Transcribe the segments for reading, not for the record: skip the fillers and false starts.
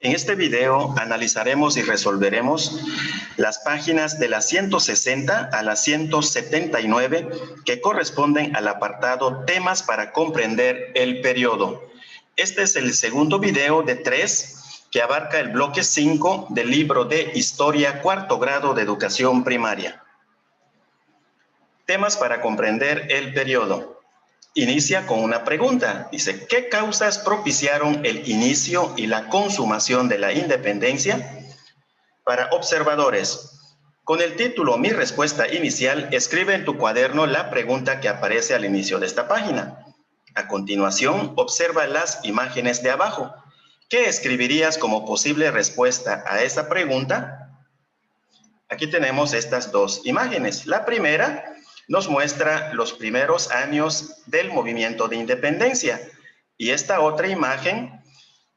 En este video analizaremos y resolveremos las páginas de la 160 a la 179 que corresponden al apartado Temas para comprender el periodo. Este es el segundo video de 3 que abarca el bloque 5 del libro de Historia, cuarto grado de educación primaria. Temas para comprender el periodo. Inicia con una pregunta. Dice, ¿qué causas propiciaron el inicio y la consumación de la independencia? Para observadores, con el título Mi respuesta inicial, escribe en tu cuaderno la pregunta que aparece al inicio de esta página. A continuación, observa las imágenes de abajo. ¿Qué escribirías como posible respuesta a esa pregunta? Aquí tenemos estas dos imágenes. La primera nos muestra los primeros años del movimiento de independencia. Y esta otra imagen,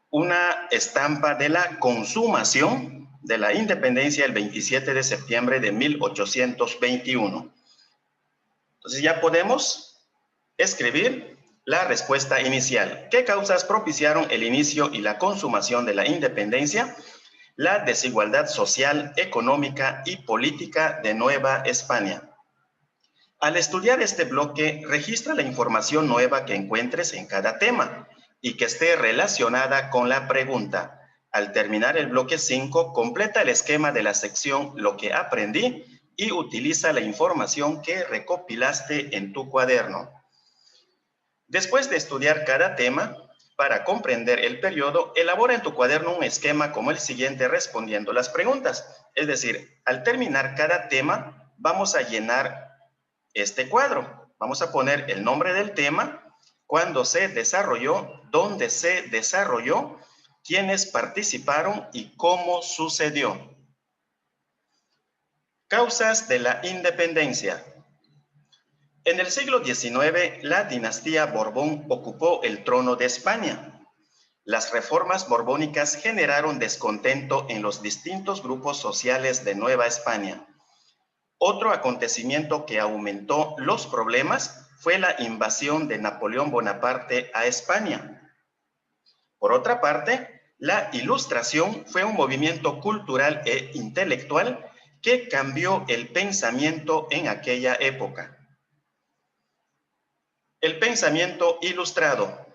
una estampa de la consumación de la independencia el 27 de septiembre de 1821. Entonces ya podemos escribir la respuesta inicial. ¿Qué causas propiciaron el inicio y la consumación de la independencia? La desigualdad social, económica y política de Nueva España. Al estudiar este bloque, registra la información nueva que encuentres en cada tema y que esté relacionada con la pregunta. Al terminar el bloque 5, completa el esquema de la sección Lo que aprendí y utiliza la información que recopilaste en tu cuaderno. Después de estudiar cada tema, para comprender el periodo, elabora en tu cuaderno un esquema como el siguiente respondiendo las preguntas. Es decir, al terminar cada tema, vamos a llenar este cuadro. Vamos a poner el nombre del tema, cuándo se desarrolló, dónde se desarrolló, quiénes participaron y cómo sucedió. Causas de la independencia. En el siglo XIX, la dinastía Borbón ocupó el trono de España. Las reformas borbónicas generaron descontento en los distintos grupos sociales de Nueva España. Otro acontecimiento que aumentó los problemas fue la invasión de Napoleón Bonaparte a España. Por otra parte, la Ilustración fue un movimiento cultural e intelectual que cambió el pensamiento en aquella época. El pensamiento ilustrado.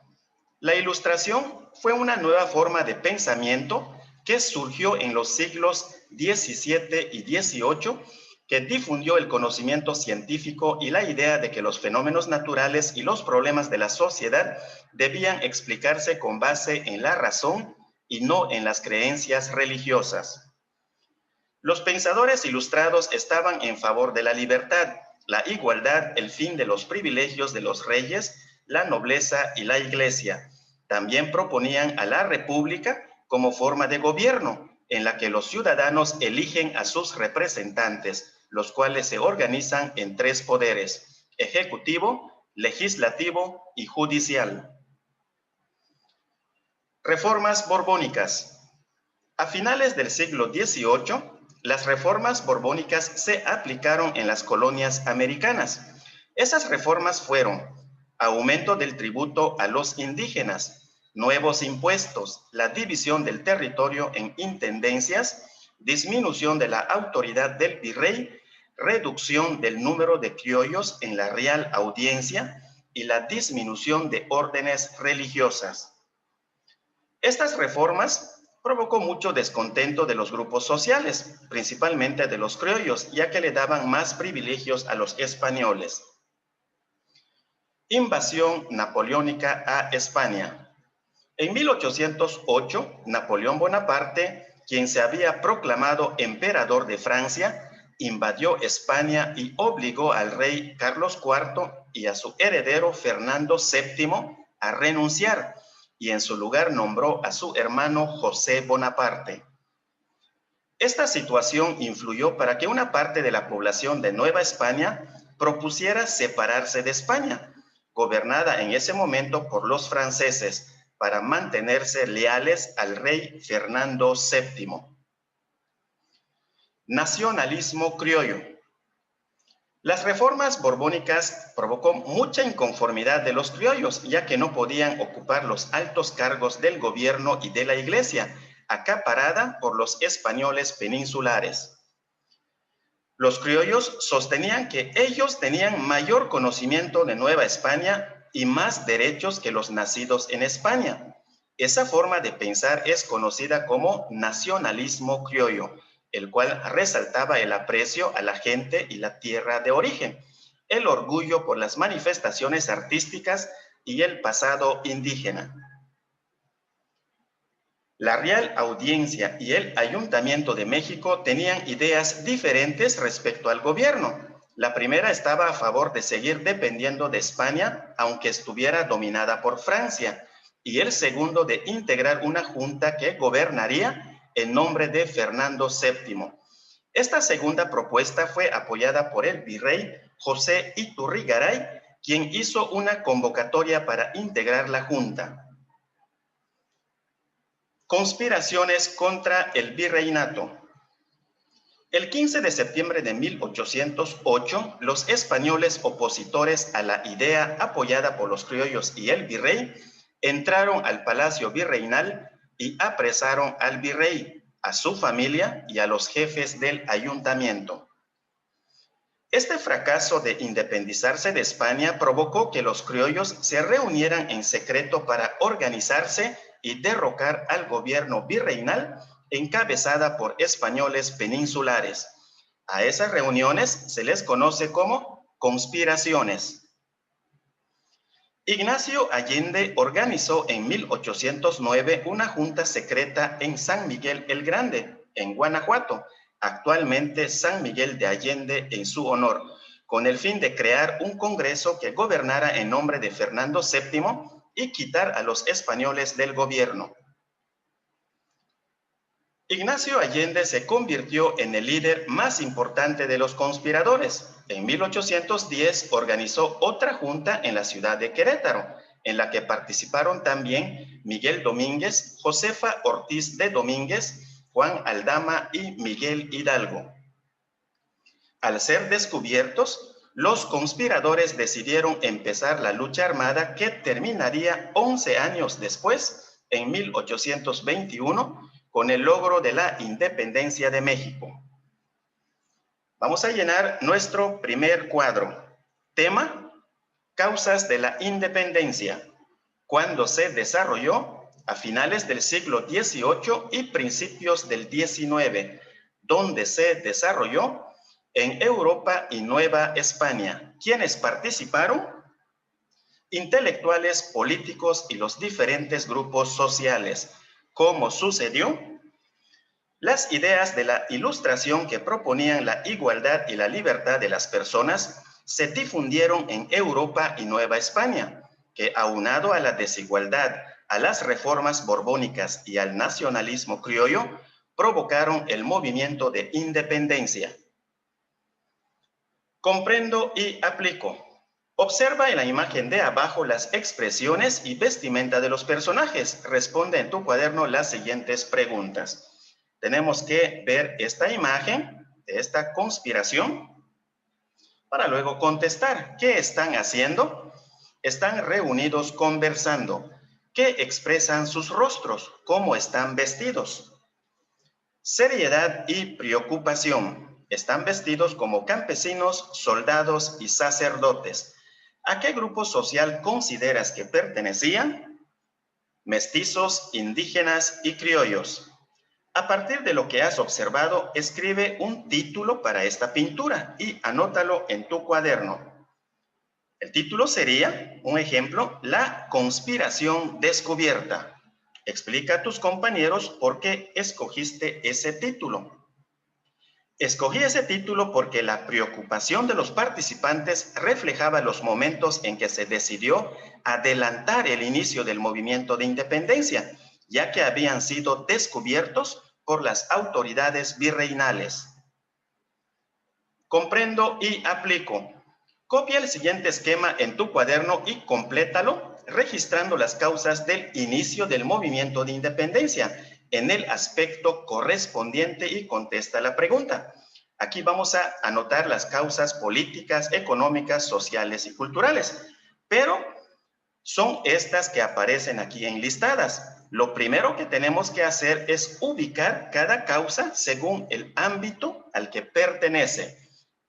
La Ilustración fue una nueva forma de pensamiento que surgió en los siglos XVII y XVIII, que difundió el conocimiento científico y la idea de que los fenómenos naturales y los problemas de la sociedad debían explicarse con base en la razón y no en las creencias religiosas. Los pensadores ilustrados estaban en favor de la libertad, la igualdad, el fin de los privilegios de los reyes, la nobleza y la iglesia. También proponían a la república como forma de gobierno, en la que los ciudadanos eligen a sus representantes, los cuales se organizan en 3 poderes: ejecutivo, legislativo y judicial. Reformas borbónicas. A finales del siglo XVIII, las reformas borbónicas se aplicaron en las colonias americanas. Esas reformas fueron aumento del tributo a los indígenas, nuevos impuestos, la división del territorio en intendencias, disminución de la autoridad del virrey, reducción del número de criollos en la Real Audiencia y la disminución de órdenes religiosas. Estas reformas provocó mucho descontento de los grupos sociales, principalmente de los criollos, ya que le daban más privilegios a los españoles. Invasión napoleónica a España. En 1808, Napoleón Bonaparte, quien se había proclamado emperador de Francia, invadió España y obligó al rey Carlos IV y a su heredero Fernando VII a renunciar, y en su lugar nombró a su hermano José Bonaparte. Esta situación influyó para que una parte de la población de Nueva España propusiera separarse de España, gobernada en ese momento por los franceses, para mantenerse leales al rey Fernando VII. Nacionalismo criollo. Las reformas borbónicas provocó mucha inconformidad de los criollos, ya que no podían ocupar los altos cargos del gobierno y de la iglesia, acaparada por los españoles peninsulares. Los criollos sostenían que ellos tenían mayor conocimiento de Nueva España y más derechos que los nacidos en España. Esa forma de pensar es conocida como nacionalismo criollo, el cual resaltaba el aprecio a la gente y la tierra de origen, el orgullo por las manifestaciones artísticas y el pasado indígena. La Real Audiencia y el Ayuntamiento de México tenían ideas diferentes respecto al gobierno. La primera estaba a favor de seguir dependiendo de España, aunque estuviera dominada por Francia, y el segundo de integrar una junta que gobernaría en nombre de Fernando VII. Esta segunda propuesta fue apoyada por el virrey José Iturrigaray, quien hizo una convocatoria para integrar la junta. Conspiraciones contra el virreinato. El 15 de septiembre de 1808, los españoles opositores a la idea apoyada por los criollos y el virrey entraron al Palacio Virreinal y apresaron al virrey, a su familia y a los jefes del ayuntamiento. Este fracaso de independizarse de España provocó que los criollos se reunieran en secreto para organizarse y derrocar al gobierno virreinal encabezada por españoles peninsulares. A esas reuniones se les conoce como conspiraciones. Ignacio Allende organizó en 1809 una junta secreta en San Miguel el Grande, en Guanajuato, actualmente San Miguel de Allende en su honor, con el fin de crear un congreso que gobernara en nombre de Fernando VII y quitar a los españoles del gobierno. Ignacio Allende se convirtió en el líder más importante de los conspiradores. En 1810 organizó otra junta en la ciudad de Querétaro, en la que participaron también Miguel Domínguez, Josefa Ortiz de Domínguez, Juan Aldama y Miguel Hidalgo. Al ser descubiertos, los conspiradores decidieron empezar la lucha armada que terminaría 11 años después, en 1821, con el logro de la independencia de México. Vamos a llenar nuestro primer cuadro. Tema: causas de la independencia. ¿Cuándo se desarrolló? A finales del siglo XVIII y principios del XIX. ¿Dónde se desarrolló? En Europa y Nueva España. ¿Quiénes participaron? Intelectuales, políticos y los diferentes grupos sociales. ¿Cómo sucedió? Las ideas de la Ilustración que proponían la igualdad y la libertad de las personas se difundieron en Europa y Nueva España, que aunado a la desigualdad, a las reformas borbónicas y al nacionalismo criollo, provocaron el movimiento de independencia. Comprendo y aplico. Observa en la imagen de abajo las expresiones y vestimenta de los personajes. Responde en tu cuaderno las siguientes preguntas. Tenemos que ver esta imagen de esta conspiración para luego contestar. ¿Qué están haciendo? Están reunidos conversando. ¿Qué expresan sus rostros? ¿Cómo están vestidos? Seriedad y preocupación. Están vestidos como campesinos, soldados y sacerdotes. ¿A qué grupo social consideras que pertenecían? Mestizos, indígenas y criollos. A partir de lo que has observado, escribe un título para esta pintura y anótalo en tu cuaderno. El título sería, un ejemplo, La conspiración descubierta. Explica a tus compañeros por qué escogiste ese título. Escogí ese título porque la preocupación de los participantes reflejaba los momentos en que se decidió adelantar el inicio del movimiento de independencia, ya que habían sido descubiertos por las autoridades virreinales. Comprendo y aplico. Copia el siguiente esquema en tu cuaderno y complétalo, registrando las causas del inicio del movimiento de independencia en el aspecto correspondiente y contesta la pregunta. Aquí vamos a anotar las causas políticas, económicas, sociales y culturales, pero Son estas que aparecen aquí enlistadas. Lo primero que tenemos que hacer es ubicar cada causa según el ámbito al que pertenece.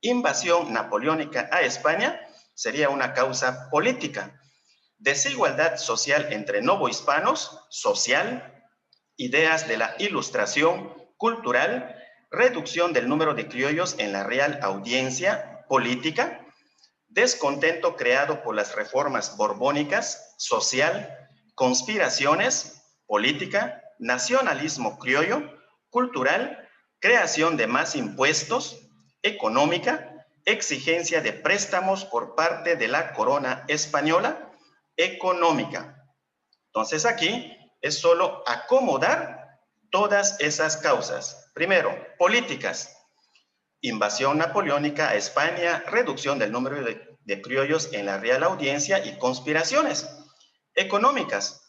Invasión napoleónica a España sería una causa política. Desigualdad social entre novohispanos, social. Ideas de la Ilustración, cultural. Reducción del número de criollos en la Real Audiencia, política. Descontento creado por las reformas borbónicas, social. Conspiraciones, política. Nacionalismo criollo, cultural. Creación de más impuestos, económica. Exigencia de préstamos por parte de la corona española, económica. Entonces aquí es solo acomodar todas esas causas. Primero, políticas. Invasión napoleónica a España, reducción del número de criollos en la Real Audiencia y conspiraciones. Económicas.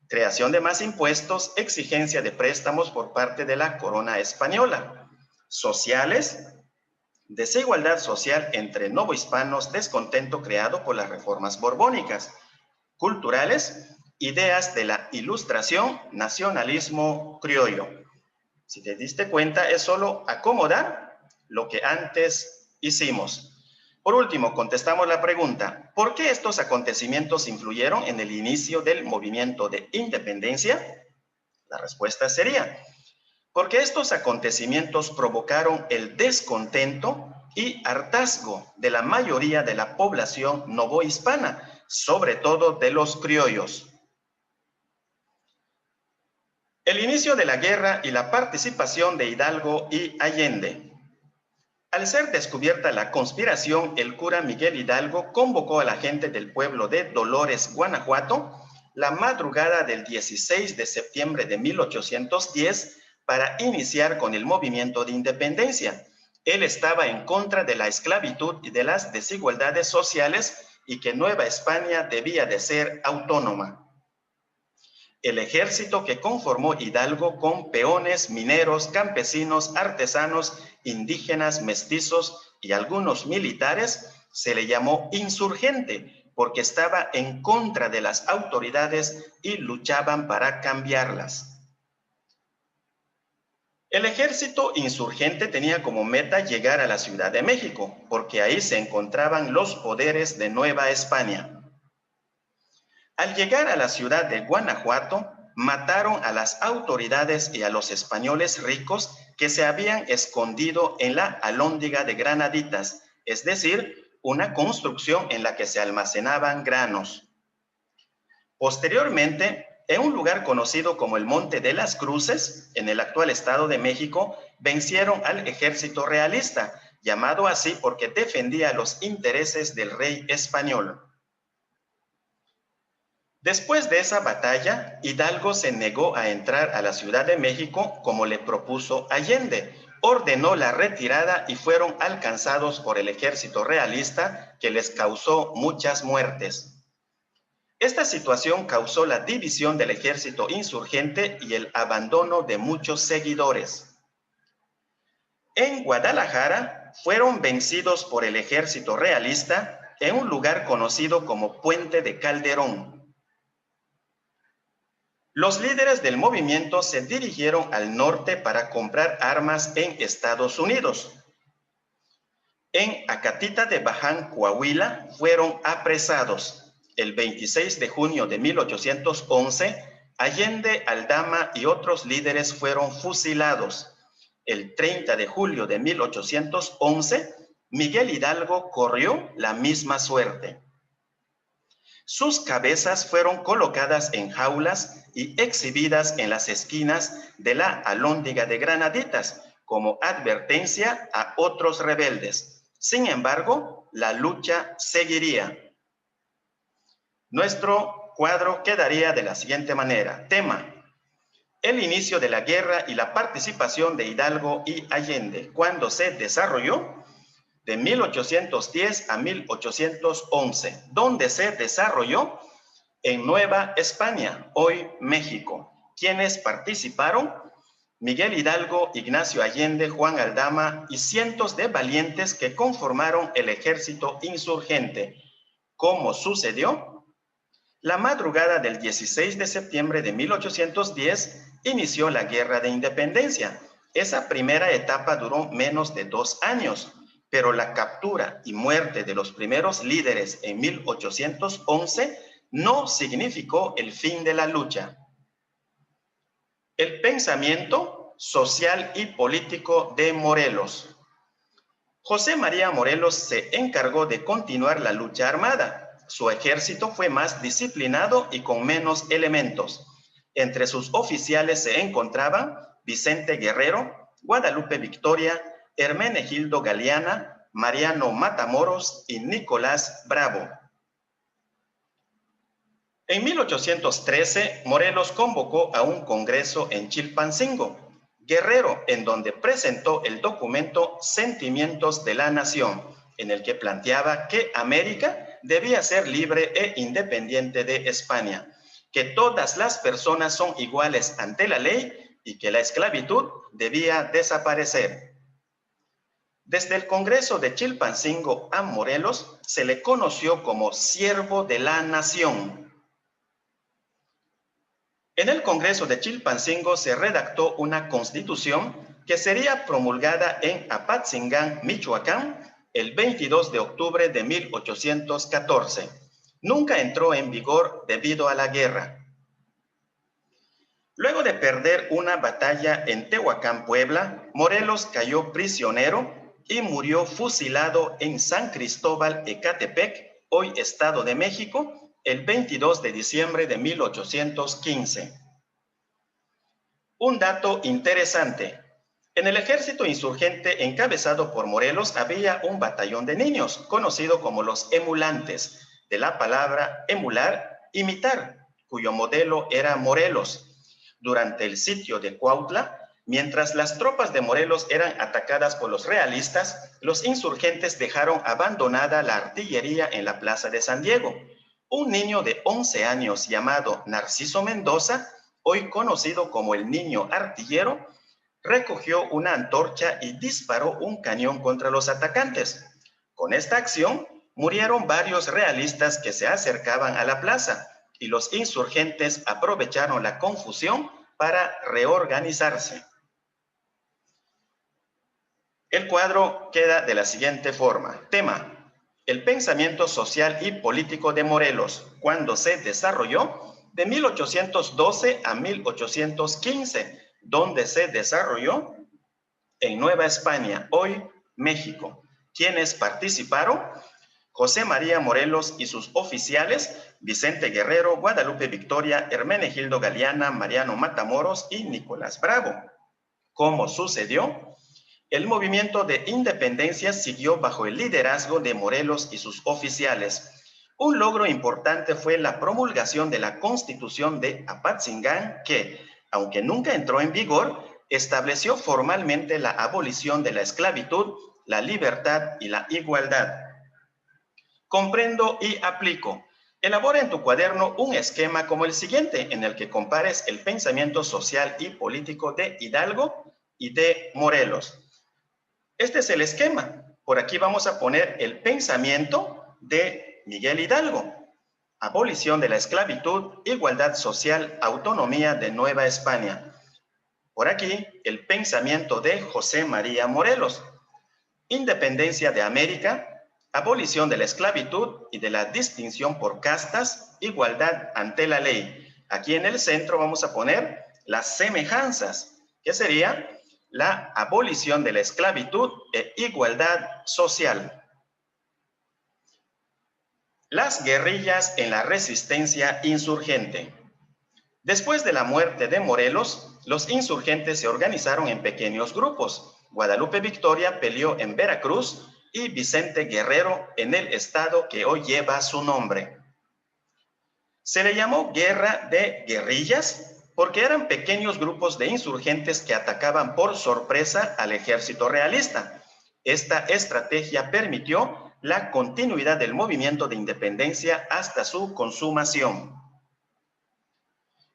Creación de más impuestos, exigencia de préstamos por parte de la corona española. Sociales. Desigualdad social entre novohispanos, descontento creado por las reformas borbónicas. Culturales. Ideas de la Ilustración, nacionalismo criollo. Si te diste cuenta, es solo acomodar lo que antes hicimos. Por último, contestamos la pregunta: ¿por qué estos acontecimientos influyeron en el inicio del movimiento de independencia? La respuesta sería: porque estos acontecimientos provocaron el descontento y hartazgo de la mayoría de la población novohispana, sobre todo de los criollos. El inicio de la guerra y la participación de Hidalgo y Allende. Al ser descubierta la conspiración, el cura Miguel Hidalgo convocó a la gente del pueblo de Dolores, Guanajuato, la madrugada del 16 de septiembre de 1810 para iniciar con el movimiento de independencia. Él estaba en contra de la esclavitud y de las desigualdades sociales y que Nueva España debía de ser autónoma. El ejército que conformó Hidalgo con peones, mineros, campesinos, artesanos, indígenas, mestizos y algunos militares se le llamó insurgente porque estaba en contra de las autoridades y luchaban para cambiarlas. El ejército insurgente tenía como meta llegar a la Ciudad de México porque ahí se encontraban los poderes de Nueva España. Al llegar a la ciudad de Guanajuato, mataron a las autoridades y a los españoles ricos que se habían escondido en la Alhóndiga de Granaditas, es decir, una construcción en la que se almacenaban granos. Posteriormente, en un lugar conocido como el Monte de las Cruces, en el actual Estado de México, vencieron al ejército realista, llamado así porque defendía los intereses del rey español. Después de esa batalla, Hidalgo se negó a entrar a la Ciudad de México como le propuso Allende. Ordenó la retirada y fueron alcanzados por el ejército realista que les causó muchas muertes. Esta situación causó la división del ejército insurgente y el abandono de muchos seguidores. En Guadalajara fueron vencidos por el ejército realista en un lugar conocido como Puente de Calderón. Los líderes del movimiento se dirigieron al norte para comprar armas en Estados Unidos. En Acatita de Baján, Coahuila, fueron apresados. El 26 de junio de 1811, Allende, Aldama y otros líderes fueron fusilados. El 30 de julio de 1811, Miguel Hidalgo corrió la misma suerte. Sus cabezas fueron colocadas en jaulas y exhibidas en las esquinas de la Alhóndiga de Granaditas como advertencia a otros rebeldes. Sin embargo, la lucha seguiría. Nuestro cuadro quedaría de la siguiente manera. Tema: el inicio de la guerra y la participación de Hidalgo y Allende. ¿Cuándo se desarrolló? De 1810 a 1811, donde se desarrolló en Nueva España, hoy México. ¿Quiénes participaron? Miguel Hidalgo, Ignacio Allende, Juan Aldama y cientos de valientes que conformaron el ejército insurgente. ¿Cómo sucedió? La madrugada del 16 de septiembre de 1810 inició la Guerra de Independencia. Esa primera etapa duró menos de 2 años, pero la captura y muerte de los primeros líderes en 1811 no significó el fin de la lucha. El pensamiento social y político de Morelos. José María Morelos se encargó de continuar la lucha armada. Su ejército fue más disciplinado y con menos elementos. Entre sus oficiales se encontraban Vicente Guerrero, Guadalupe Victoria, Hermenegildo Galeana, Mariano Matamoros y Nicolás Bravo. En 1813, Morelos convocó a un congreso en Chilpancingo, Guerrero, en donde presentó el documento Sentimientos de la Nación, en el que planteaba que América debía ser libre e independiente de España, que todas las personas son iguales ante la ley y que la esclavitud debía desaparecer. Desde el Congreso de Chilpancingo a Morelos se le conoció como siervo de la nación. En el Congreso de Chilpancingo se redactó una constitución que sería promulgada en Apatzingán, Michoacán, el 22 de octubre de 1814. Nunca entró en vigor debido a la guerra. Luego de perder una batalla en Tehuacán, Puebla, Morelos cayó prisionero y murió fusilado en San Cristóbal, Ecatepec, hoy Estado de México, el 22 de diciembre de 1815. Un dato interesante. En el ejército insurgente encabezado por Morelos había un batallón de niños, conocido como los emulantes, de la palabra emular, imitar, cuyo modelo era Morelos. Durante el sitio de Cuautla, mientras las tropas de Morelos eran atacadas por los realistas, los insurgentes dejaron abandonada la artillería en la plaza de San Diego. Un niño de 11 años llamado Narciso Mendoza, hoy conocido como el niño artillero, recogió una antorcha y disparó un cañón contra los atacantes. Con esta acción, murieron varios realistas que se acercaban a la plaza y los insurgentes aprovecharon la confusión para reorganizarse. El cuadro queda de la siguiente forma. Tema: el pensamiento social y político de Morelos, cuando se desarrolló de 1812 a 1815, donde se desarrolló en Nueva España, hoy México. ¿Quiénes participaron? José María Morelos y sus oficiales, Vicente Guerrero, Guadalupe Victoria, Hermenegildo Galeana, Mariano Matamoros y Nicolás Bravo. ¿Cómo sucedió? El movimiento de independencia siguió bajo el liderazgo de Morelos y sus oficiales. Un logro importante fue la promulgación de la Constitución de Apatzingán que, aunque nunca entró en vigor, estableció formalmente la abolición de la esclavitud, la libertad y la igualdad. Comprendo y aplico. Elabora en tu cuaderno un esquema como el siguiente, en el que compares el pensamiento social y político de Hidalgo y de Morelos. Este es el esquema. Por aquí vamos a poner el pensamiento de Miguel Hidalgo. Abolición de la esclavitud, igualdad social, autonomía de Nueva España. Por aquí, el pensamiento de José María Morelos. Independencia de América, abolición de la esclavitud y de la distinción por castas, igualdad ante la ley. Aquí en el centro vamos a poner las semejanzas, que sería la abolición de la esclavitud e igualdad social. Las guerrillas en la resistencia insurgente. Después de la muerte de Morelos, los insurgentes se organizaron en pequeños grupos. Guadalupe Victoria peleó en Veracruz y Vicente Guerrero en el estado que hoy lleva su nombre. Se le llamó guerra de guerrillas porque eran pequeños grupos de insurgentes que atacaban por sorpresa al ejército realista. Esta estrategia permitió la continuidad del movimiento de independencia hasta su consumación.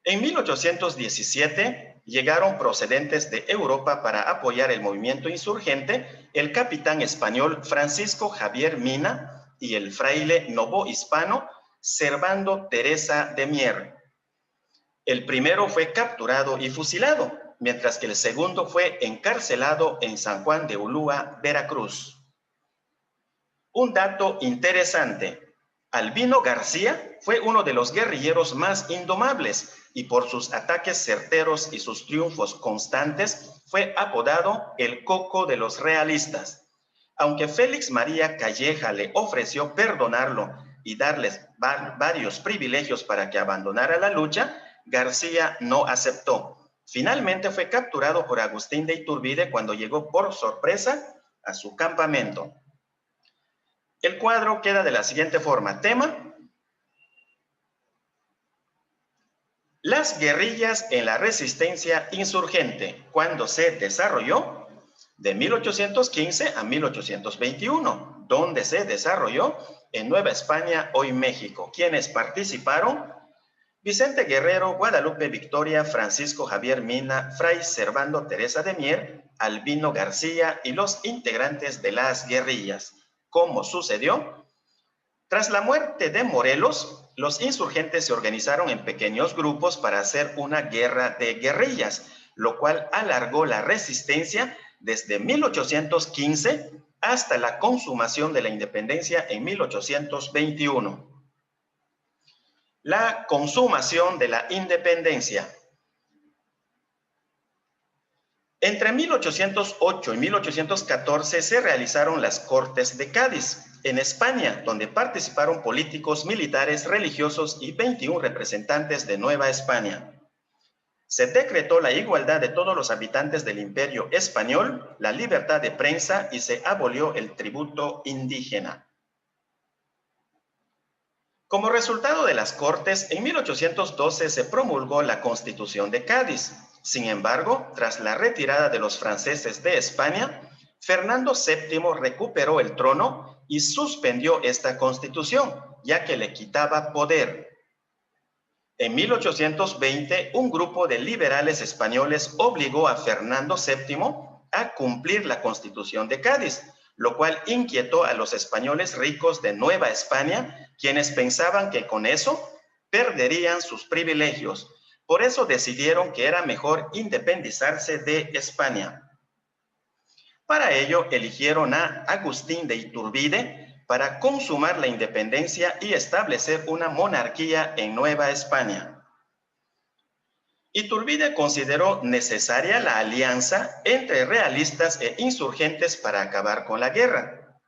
En 1817 llegaron procedentes de Europa para apoyar el movimiento insurgente el capitán español Francisco Javier Mina y el fraile novohispano Servando Teresa de Mier. El primero fue capturado y fusilado, mientras que el segundo fue encarcelado en San Juan de Ulúa, Veracruz. Un dato interesante: Albino García fue uno de los guerrilleros más indomables y por sus ataques certeros y sus triunfos constantes fue apodado el Coco de los realistas. Aunque Félix María Calleja le ofreció perdonarlo y darles varios privilegios para que abandonara la lucha, García no aceptó. Finalmente fue capturado por Agustín de Iturbide cuando llegó por sorpresa a su campamento. El cuadro queda de la siguiente forma. Tema: las guerrillas en la resistencia insurgente, cuando se desarrolló de 1815 a 1821, donde se desarrolló en Nueva España, hoy México. ¿Quiénes participaron? Vicente Guerrero, Guadalupe Victoria, Francisco Javier Mina, Fray Servando Teresa de Mier, Albino García y los integrantes de las guerrillas. ¿Cómo sucedió? Tras la muerte de Morelos, los insurgentes se organizaron en pequeños grupos para hacer una guerra de guerrillas, lo cual alargó la resistencia desde 1815 hasta la consumación de la independencia en 1821. La consumación de la independencia. Entre 1808 y 1814 se realizaron las Cortes de Cádiz, en España, donde participaron políticos, militares, religiosos y 21 representantes de Nueva España. Se decretó la igualdad de todos los habitantes del Imperio Español, la libertad de prensa y se abolió el tributo indígena. Como resultado de las Cortes, en 1812 se promulgó la Constitución de Cádiz. Sin embargo, tras la retirada de los franceses de España, Fernando VII recuperó el trono y suspendió esta constitución, ya que le quitaba poder. En 1820, un grupo de liberales españoles obligó a Fernando VII a cumplir la Constitución de Cádiz, lo cual inquietó a los españoles ricos de Nueva España, quienes pensaban que con eso perderían sus privilegios. Por eso decidieron que era mejor independizarse de España. Para ello, eligieron a Agustín de Iturbide para consumar la independencia y establecer una monarquía en Nueva España. Iturbide consideró necesaria la alianza entre realistas e insurgentes para acabar con la guerra.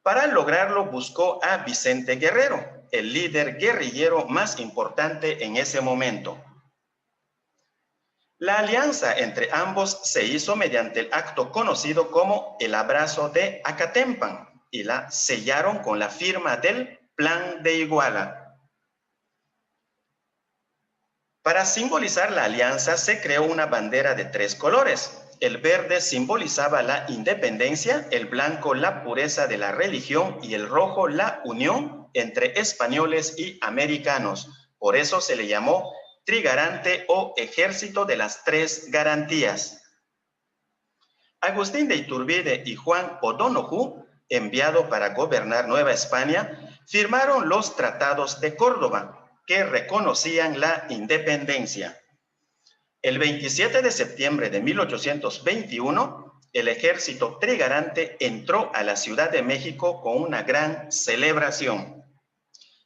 Para lograrlo buscó a Vicente Guerrero, el líder guerrillero más importante en ese momento. La alianza entre ambos se hizo mediante el acto conocido como el Abrazo de Acatempan y la sellaron con la firma del Plan de Iguala. Para simbolizar la alianza se creó una bandera de 3 colores. El verde simbolizaba la independencia, el blanco la pureza de la religión y el rojo la unión entre españoles y americanos. Por eso se le llamó Trigarante o Ejército de las 3 Garantías. Agustín de Iturbide y Juan O'Donoghue, enviado para gobernar Nueva España, firmaron los Tratados de Córdoba, que reconocían la independencia. El 27 de septiembre de 1821, el ejército trigarante entró a la Ciudad de México con una gran celebración.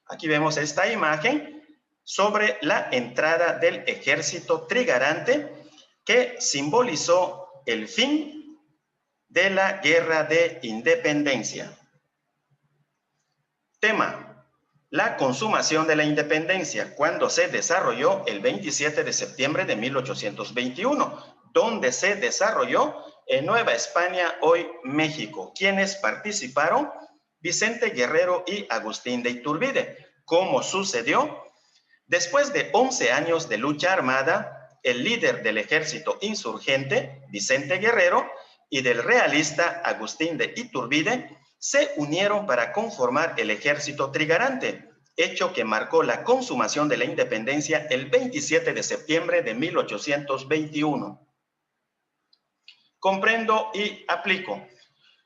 Aquí vemos esta imagen sobre la entrada del ejército trigarante que simbolizó el fin de la Guerra de Independencia. Tema: la consumación de la independencia, cuando se desarrolló el 27 de septiembre de 1821, donde se desarrolló en Nueva España, hoy México. ¿Quiénes participaron? Vicente Guerrero y Agustín de Iturbide. ¿Cómo sucedió? Después de 11 años de lucha armada, el líder del ejército insurgente, Vicente Guerrero, y del realista Agustín de Iturbide, se unieron para conformar el ejército trigarante, hecho que marcó la consumación de la independencia el 27 de septiembre de 1821. Comprendo y aplico.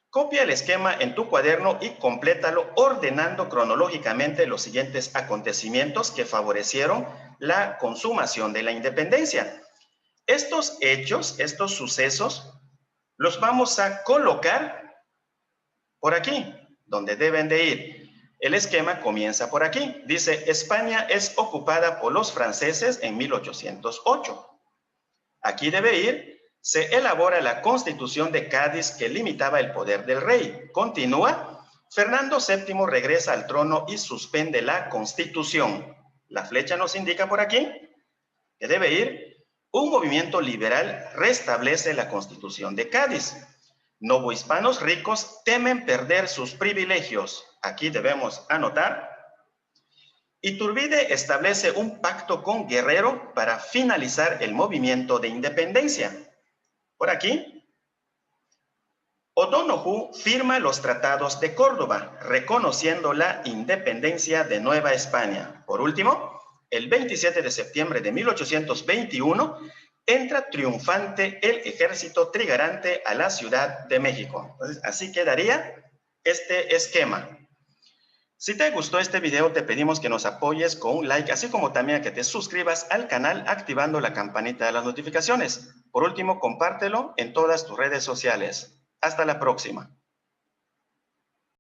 Copia el esquema en tu cuaderno y complétalo ordenando cronológicamente los siguientes acontecimientos que favorecieron la consumación de la independencia. Estos hechos, estos sucesos, los vamos a colocar por aquí, donde deben de ir. El esquema comienza por aquí. Dice, España es ocupada por los franceses en 1808. Aquí debe ir, se elabora la Constitución de Cádiz que limitaba el poder del rey. Continúa, Fernando VII regresa al trono y suspende la Constitución. La flecha nos indica por aquí que debe ir, un movimiento liberal restablece la Constitución de Cádiz. Novohispanos ricos temen perder sus privilegios. Aquí debemos anotar. Iturbide establece un pacto con Guerrero para finalizar el movimiento de independencia. Por aquí, O'Donoghue firma los tratados de Córdoba, reconociendo la independencia de Nueva España. Por último, el 27 de septiembre de 1821, entra triunfante el ejército trigarante a la Ciudad de México. Entonces, así quedaría este esquema. Si te gustó este video, te pedimos que nos apoyes con un like, así como también que te suscribas al canal activando la campanita de las notificaciones. Por último, compártelo en todas tus redes sociales. Hasta la próxima.